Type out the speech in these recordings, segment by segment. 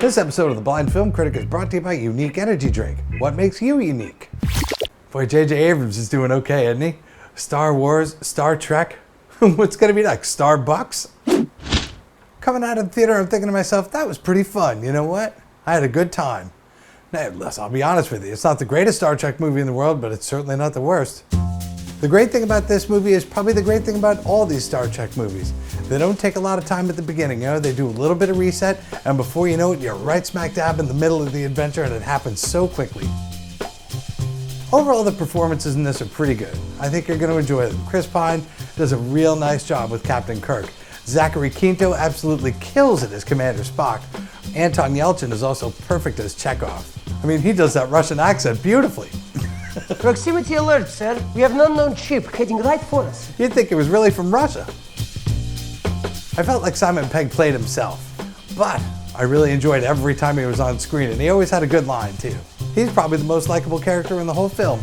This episode of The Blind Film Critic is brought to you by Unique Energy Drink. What makes you unique? Boy, J.J. Abrams is doing okay, isn't he? Star Wars, Star Trek. What's going to be next? Starbucks? Coming out of the theater, I'm thinking to myself, that was pretty fun. You know what? I had a good time. Now, I'll be honest with you, it's not the greatest Star Trek movie in the world, but it's certainly not the worst. The great thing about this movie is probably the great thing about all these Star Trek movies. They don't take a lot of time at the beginning, you know, they do a little bit of reset, and before you know it, you're right smack dab in the middle of the adventure, and it happens so quickly. Overall, the performances in this are pretty good. I think you're going to enjoy them. Chris Pine does a real nice job with Captain Kirk. Zachary Quinto absolutely kills it as Commander Spock. Anton Yelchin is also perfect as Chekhov. I mean, he does that Russian accent beautifully. Proximity alert, sir. We have an unknown ship heading right for us. You'd think it was really from Russia. I felt like Simon Pegg played himself, but I really enjoyed every time he was on screen, and he always had a good line, too. He's probably the most likable character in the whole film.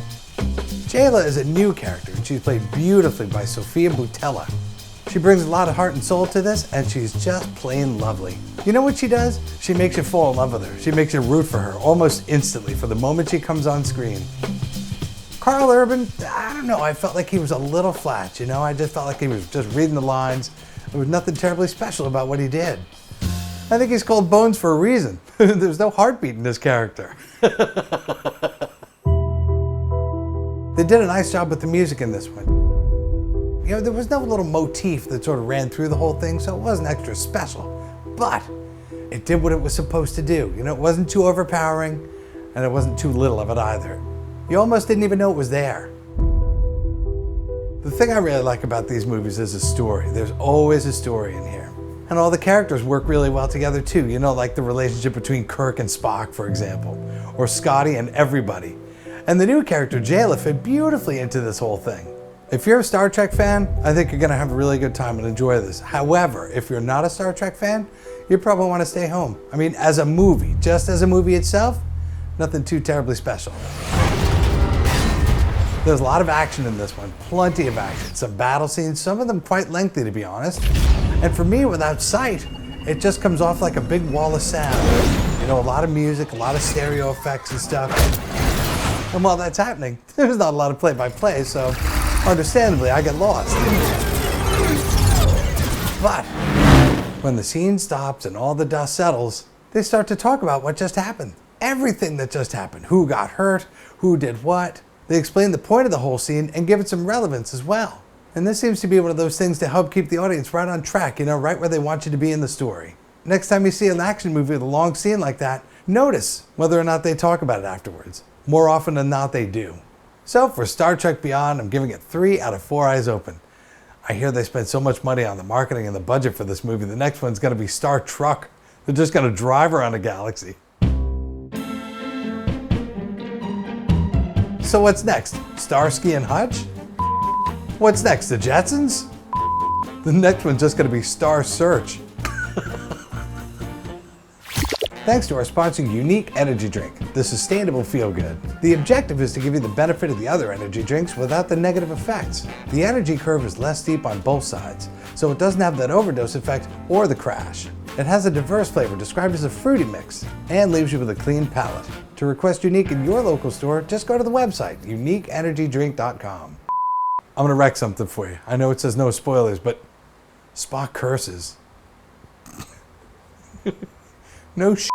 Jayla is a new character, and she's played beautifully by Sofia Boutella. She brings a lot of heart and soul to this, and she's just plain lovely. You know what she does? She makes you fall in love with her. She makes you root for her almost instantly for the moment she comes on screen. Karl Urban, I don't know, I felt like he was a little flat, you know? I just felt like he was just reading the lines. There was nothing terribly special about what he did. I think he's called Bones for a reason. There's no heartbeat in this character. They did a nice job with the music in this one. You know, there was no little motif that sort of ran through the whole thing, so it wasn't extra special. But it did what it was supposed to do. You know, it wasn't too overpowering, and it wasn't too little of it either. You almost didn't even know it was there. The thing I really like about these movies is the story. There's always a story in here. And all the characters work really well together too. You know, like the relationship between Kirk and Spock, for example, or Scotty and everybody. And the new character, Jayla, fit beautifully into this whole thing. If you're a Star Trek fan, I think you're gonna have a really good time and enjoy this. However, if you're not a Star Trek fan, you probably wanna stay home. I mean, as a movie, just as a movie itself, nothing too terribly special. There's a lot of action in this one, plenty of action. Some battle scenes, some of them quite lengthy to be honest. And for me, without sight, it just comes off like a big wall of sound. You know, a lot of music, a lot of stereo effects and stuff. And while that's happening, there's not a lot of play-by-play, so understandably, I get lost. But when the scene stops and all the dust settles, they start to talk about what just happened. Everything that just happened. Who got hurt, who did what. They explain the point of the whole scene and give it some relevance as well. And this seems to be one of those things to help keep the audience right on track, you know, right where they want you to be in the story. Next time you see an action movie with a long scene like that, notice whether or not they talk about it afterwards. More often than not, they do. So for Star Trek Beyond, I'm giving it 3 out of 4 eyes open. I hear they spent so much money on the marketing and the budget for this movie, the next one's gonna be Star Truck. They're just gonna drive around a galaxy. So what's next? Starsky and Hutch? What's next, the Jetsons? The next one's just gonna be Star Search. Thanks to our sponsor, Unique Energy Drink, the sustainable feel-good. The objective is to give you the benefit of the other energy drinks without the negative effects. The energy curve is less steep on both sides, so it doesn't have that overdose effect or the crash. It has a diverse flavor described as a fruity mix and leaves you with a clean palate. To request Unique in your local store, just go to the website, uniqueenergydrink.com. I'm gonna wreck something for you. I know it says no spoilers, but Spock curses. No shit.